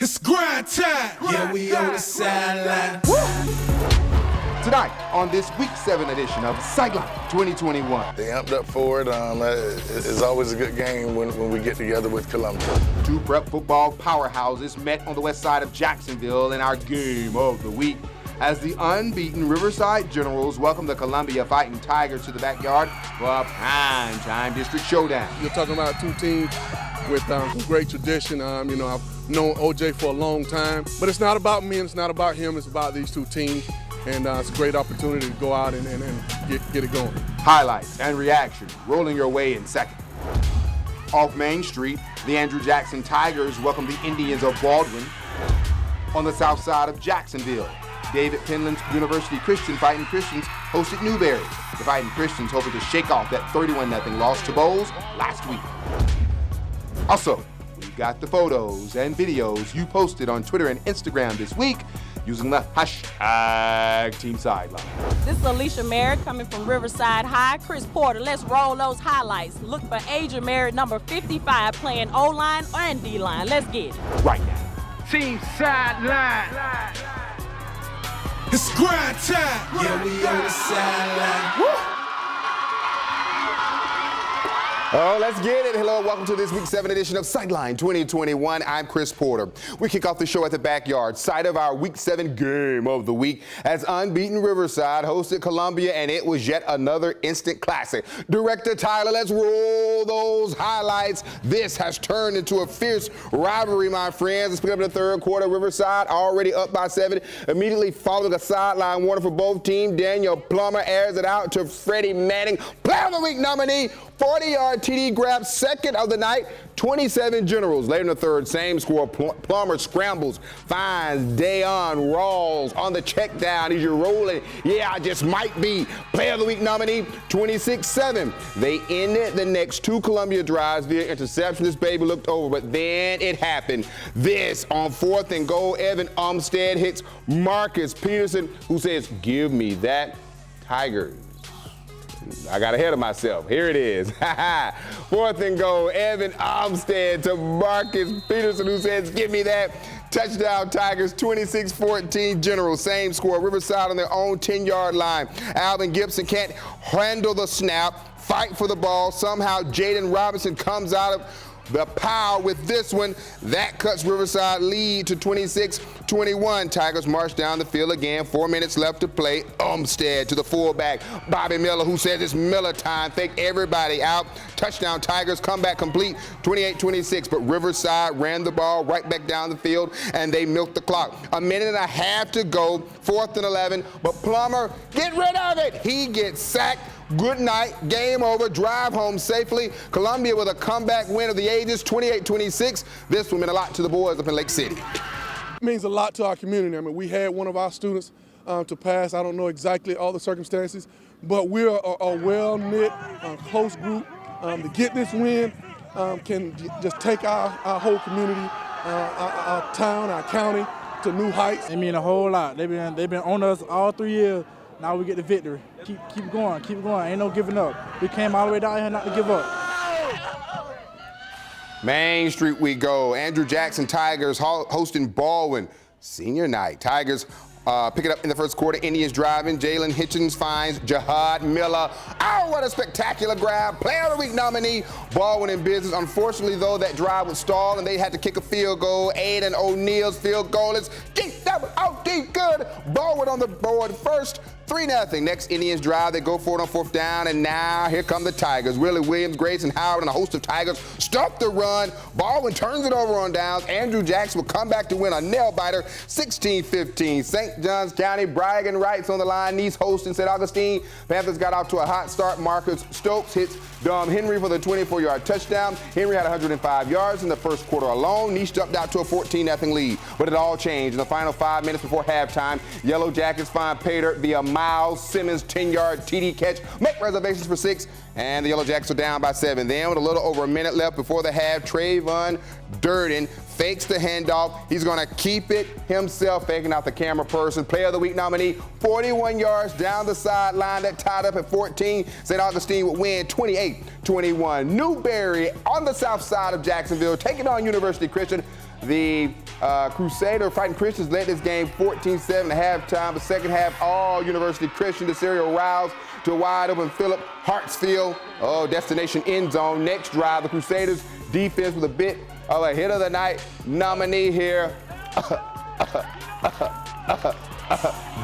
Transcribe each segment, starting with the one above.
It's grind time. Yeah, we on the sideline. Tonight on this Week 7 edition of SIDELINE 2021. They amped up for it. It's always a good game when we get together with Columbia. Two prep football powerhouses met on the west side of Jacksonville in our game of the week as the unbeaten Riverside Generals welcome the Columbia Fighting Tigers to the backyard for a prime-time district showdown. You're talking about two teams with some great tradition. I've known OJ for a long time, but it's not about me and it's not about him. It's about these two teams, and it's a great opportunity to go out and get it going. Highlights and reaction rolling your way in second. Off Main Street, the Andrew Jackson Tigers welcome the Indians of Baldwin. On the south side of Jacksonville, David Penland's University Christian Fighting Christians hosted Newberry. The Fighting Christians hoping to shake off that 31-0 loss to Bowles last week. Also, we got the photos and videos you posted on Twitter and Instagram this week using the hashtag #TeamSideline. This is Alicia Merritt coming from Riverside High. Chris Porter, let's roll those highlights. Look for Adrian Merritt, number 55, playing O-line and D-line. Let's get it. Right now. Team sideline. It's grind time. Yeah, we on the sideline. Oh, let's get it. Hello, welcome to this Week 7 edition of SIDELINE 2021. I'm Chris Porter. We kick off the show at the backyard, site of our Week 7 game of the week, as unbeaten Riverside hosted Columbia, and it was yet another instant classic. Director Tyler, let's roll those highlights. This has turned into a fierce rivalry, my friends. Let's pick up in the third quarter. Riverside already up by 7. Immediately following a sideline warning for both teams. Daniel Plummer airs it out to Freddie Manning, Player of the Week nominee. 40-yard TD grab, second of the night. 27 Generals. Later in the third, same score. Plummer scrambles, finds Dayon Rawls on the check down. As you're rolling, yeah, I just might be Player of the Week nominee. 26-7. They ended the next two Columbia drives via interception. This baby looked over, but then it happened. This on 4th and goal. Evan Umstead hits Marcus Peterson, who says, "Give me that Tigers." I got ahead of myself. Here it is. 4th and goal. Evan Umstead to Marcus Peterson, who says, "Give me that." Touchdown Tigers, 26-14 Generals. Same score. Riverside on their own 10-yard line. Alvin Gibson can't handle the snap. Fight for the ball. Somehow Jaden Robinson comes out of the power with this one. That cuts Riverside lead to 26-21. Tigers march down the field again. 4 minutes left to play. Umstead to the fullback, Bobby Miller, who says it's Miller time. Fake everybody out. Touchdown Tigers, comeback complete, 28-26. But Riverside ran the ball right back down the field, and they milked the clock. A minute and a half to go, 4th and 11. But Plummer, get rid of it. He gets sacked. Good night, game over, drive home safely. Columbia with a comeback win of the ages, 28-26. This one meant a lot to the boys up in Lake City. It means a lot to our community. I mean, we had one of our students to pass. I don't know exactly all the circumstances, but we're a well-knit, close group. To get this win can just take our whole community, our town, our county to new heights. It mean a whole lot. They've been on us all 3 years. Now we get the victory. Keep going, keep going. Ain't no giving up. We came all the way down here not to give up. Main Street we go. Andrew Jackson Tigers hosting Baldwin. Senior night. Tigers pick it up in the first quarter. Indians driving. Jalen Hitchens finds Jahad Miller. Oh, what a spectacular grab. Player of the Week nominee. Baldwin in business. Unfortunately, though, that drive would stall, and they had to kick a field goal. Aiden O'Neill's field goal is G-double-O-D good. Baldwin on the board first. 3-0. Next Indians drive, they go for it on 4th down, and now here come the Tigers. Willie Williams, Grayson Howard, and a host of Tigers stop the run. Baldwin turns it over on downs. Andrew Jackson will come back to win a nail-biter, 16-15. St. Johns County, Bragging Rights on the line. Nice host in St. Augustine. Panthers got off to a hot start. Marcus Stokes hits Dom Henry for the 24-yard touchdown. Henry had 105 yards in the first quarter alone. Nice jumped out to a 14-0 lead. But it all changed in the final 5 minutes before halftime. Yellow Jackets find Pater via Miles Simmons' 10-yard TD catch. Make reservations for 6. And the Yellow Jackets are down by 7. Then with a little over a minute left before the half, Trayvon Durden fakes the handoff. He's going to keep it himself, faking out the camera person. Player of the Week nominee, 41 yards down the sideline. That tied up at 14. St. Augustine would win 28-21. Newberry on the south side of Jacksonville, taking on University Christian. The Crusader Fighting Christians led this game 14-7 at halftime. The second half, all University Christian. The serial Rouse to a wide open Philip Hartsfield. Oh, destination end zone. Next drive, the Crusaders defense with a bit of a hit of the night nominee here.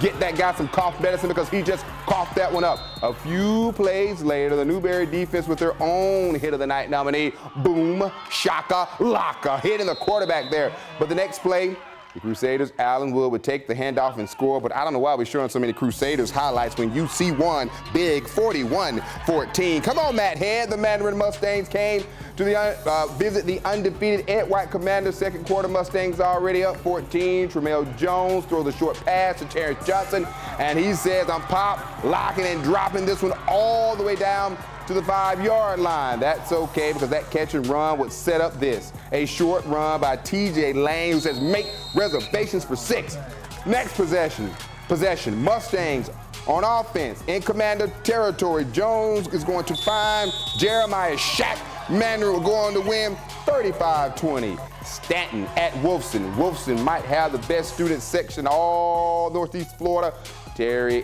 Get that guy some cough medicine because he just coughed that one up. A few plays later, the Newberry defense with their own hit of the night nominee. Boom, shaka, laka, hitting the quarterback there. But the next play, the Crusaders, Allen Wood would take the handoff and score, but I don't know why we're showing so many Crusaders highlights when you see one big 41-14. Come on, Matt Head. The Mandarin Mustangs came to visit the undefeated Ed White Commanders. Second quarter, Mustangs already up 14. Tremel Jones throws a short pass to Terrence Johnson, and he says, I'm pop, locking, and dropping this one all the way down to the 5-yard line. That's okay because that catch and run would set up this. A short run by TJ Lane, who says make reservations for 6. Next possession, Mustangs on offense in Commander territory. Jones is going to find Jeremiah Shack. Mandarin will go on to win 35-20. Stanton at Wolfson. Wolfson might have the best student section all Northeast Florida.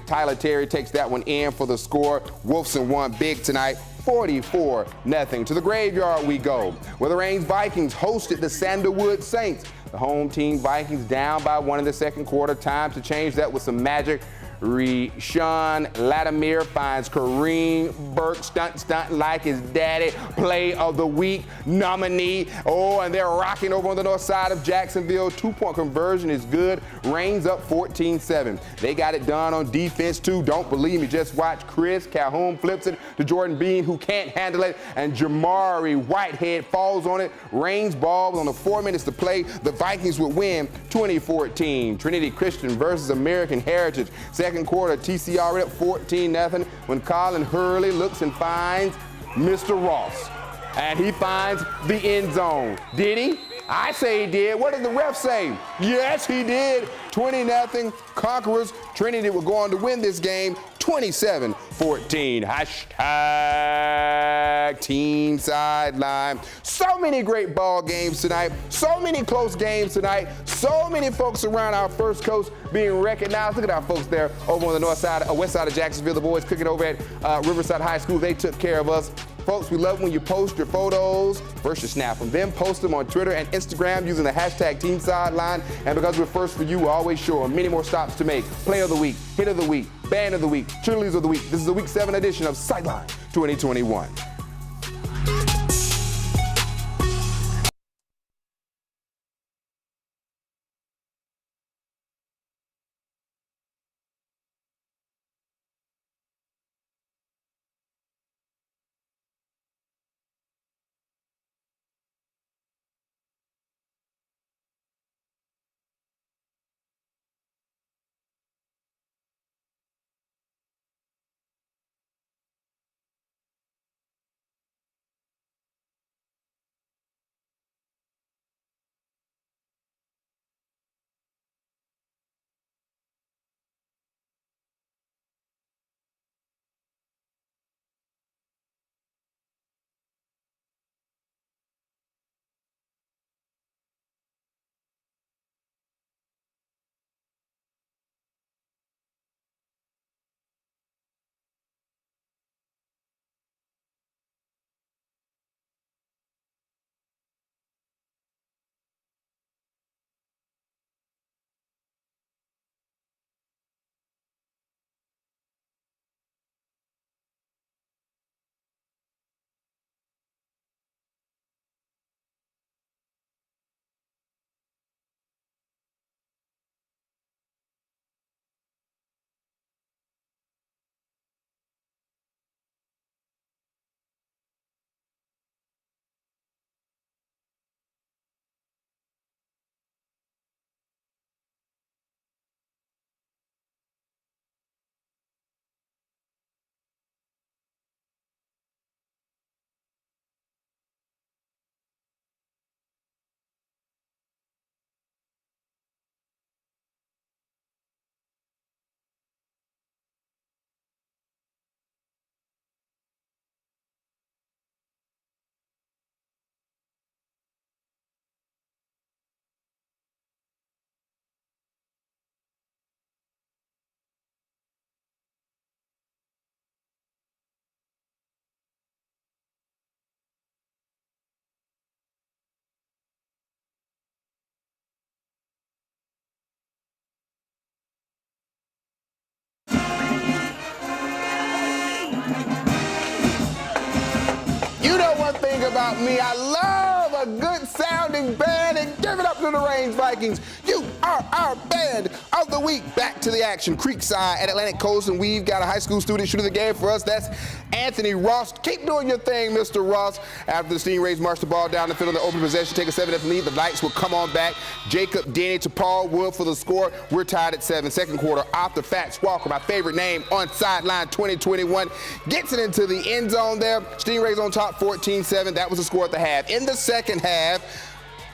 Tyler Terry takes that one in for the score. Wolfson won big tonight, 44-0. To the graveyard we go, where the Reigns Vikings hosted the Sandalwood Saints. The home team Vikings down by 1 in the second quarter. Time to change that with some magic. Rashawn Latimer finds Kareem Burke stunt like his daddy. Play of the week nominee. Oh, and they're rocking over on the north side of Jacksonville. 2-point conversion is good. Reigns up 14-7. They got it done on defense too. Don't believe me, just watch. Chris Calhoun flips it to Jordan Bean, who can't handle it, and Jamari Whitehead falls on it. Reigns ball with only 4 minutes to play. The Vikings would win 2014. Trinity Christian versus American Heritage. Second quarter, TC already up 14-0 when Colin Hurley looks and finds Mr. Ross. And he finds the end zone. Did he? I say he did. What did the ref say? Yes, he did. 20-0 Conquerors. Trinity will go on to win this game 27-14. Hashtag Team Sideline. So many great ball games tonight. So many close games tonight. So many folks around our first coast being recognized. Look at our folks there over on the north side, west side of Jacksonville. The boys cooking over at Riverside High School. They took care of us. Folks, we love when you post your photos. First you snap them, then post them on Twitter and Instagram using the hashtag Team Sideline. And because we're first for you, we always show them many more stops to make. Play of the week, hit of the week, band of the week, cheerleaders of the week. This is the Week 7 edition of Sideline 2021. You know one thing about me, I love a good sounding band, and give it up to the Range Vikings. You are our band of the week. Back to the action. Creekside at Atlantic Coast, and we've got a high school student shooting the game for us. That's Anthony Ross. Keep doing your thing, Mr. Ross. After the Stingrays march the ball down the field in the open possession, take a 7-0 lead, the Lights will come on back. Jacob Denny to Paul Wood for the score. We're tied at 7. Second quarter, Arthur Fats Walker, my favorite name, on sideline 2021, gets it into the end zone there. Stingrays on top 14-7. That was the score at the half. In the second half,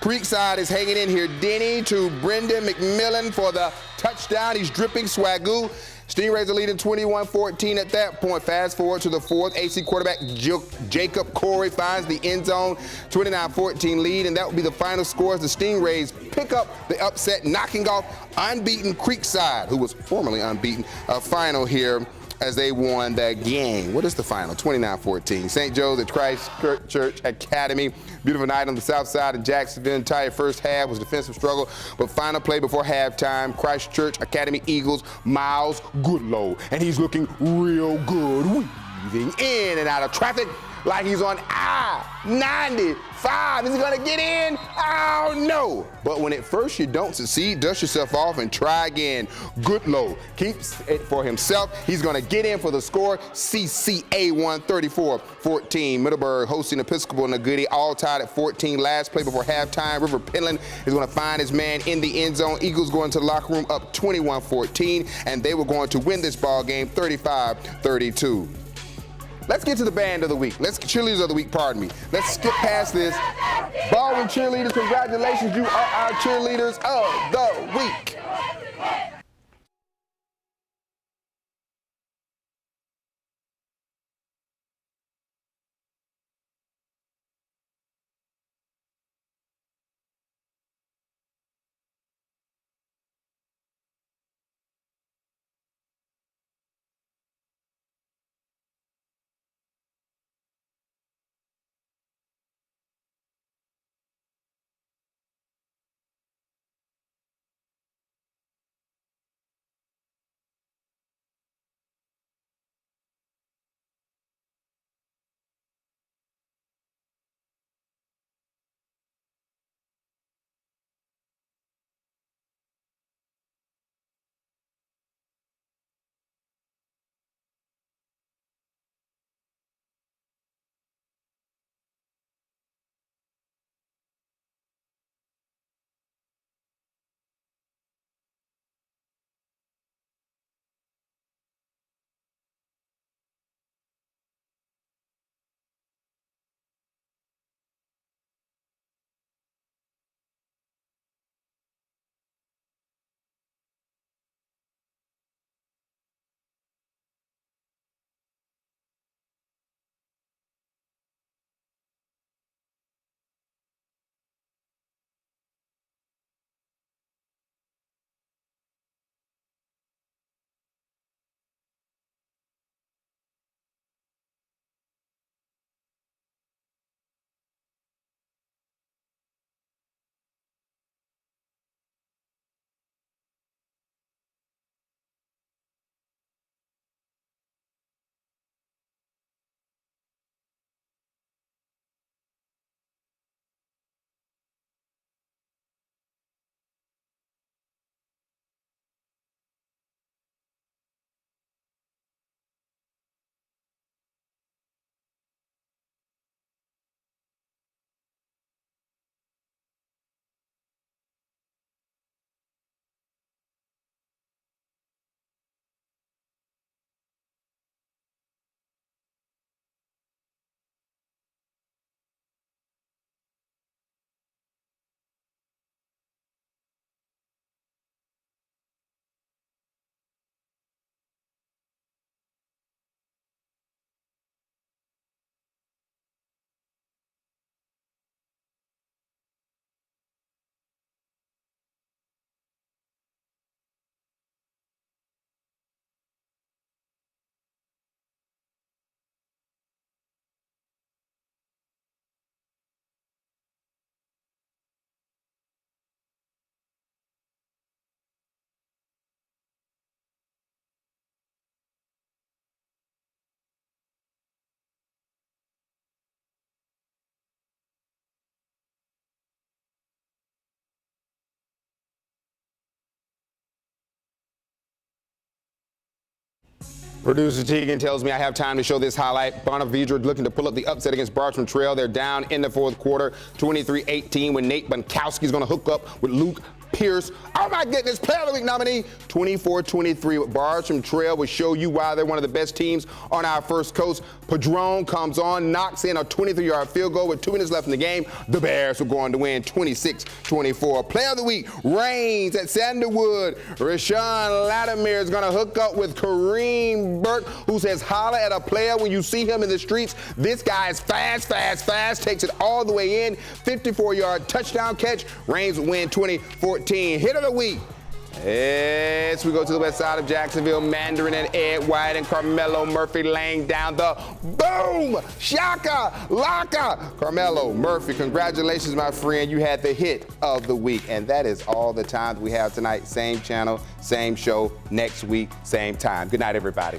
Creekside is hanging in here. Denny to Brendan McMillan for the touchdown. He's dripping swagoo. Stingrays are leading 21-14 at that point. Fast forward to the fourth. AC quarterback Jacob Corey finds the end zone, 29-14 lead, and that will be the final score as the Stingrays pick up the upset, knocking off unbeaten Creekside, who was formerly unbeaten, final here as they won that game. What is the final? 29-14. St. Joe's at Christ Church Academy. Beautiful night on the south side of Jacksonville. Entire first half was defensive struggle, but final play before halftime, Christ Church Academy Eagles, Miles Goodlow. And he's looking real good, weaving in and out of traffic like he's on I-95. Is he gonna get in? I don't know. But when at first you don't succeed, dust yourself off and try again. Goodlow keeps it for himself. He's gonna get in for the score. CCA won 34-14. Middleburg hosting Episcopal and Goody, all tied at 14. Last play before halftime, River Penland is gonna find his man in the end zone. Eagles going to the locker room up 21-14, and they were going to win this ball game 35-32. Let's get to the band of the week. Cheerleaders of the week, pardon me. Let's skip past this. Baldwin cheerleaders, congratulations. You are our cheerleaders of the week. Producer Tegan tells me I have time to show this highlight. Bonaventure looking to pull up the upset against Bartram Trail. They're down in the fourth quarter, 23-18, when Nate Bunkowski is going to hook up with Luke Pierce. Oh my goodness, Player of the Week nominee, 24-23 with Bartram Trail will show you why they're one of the best teams on our first coast. Padron comes on, knocks in a 23-yard field goal with 2 minutes left in the game. The Bears will go on to win 26-24. Player of the Week reigns at Sanderwood. Rashawn Latimer is going to hook up with Kareem Burke, who says holla at a player when you see him in the streets. This guy is fast, takes it all the way in. 54-yard touchdown catch. Reigns will win 20-14. Hit of the week. As we go to the west side of Jacksonville, Mandarin and Ed White and Carmelo Murphy laying down the boom, shaka, laka. Carmelo Murphy, congratulations, my friend. You had the hit of the week. And that is all the time we have tonight. Same channel, same show, next week, same time. Good night, everybody.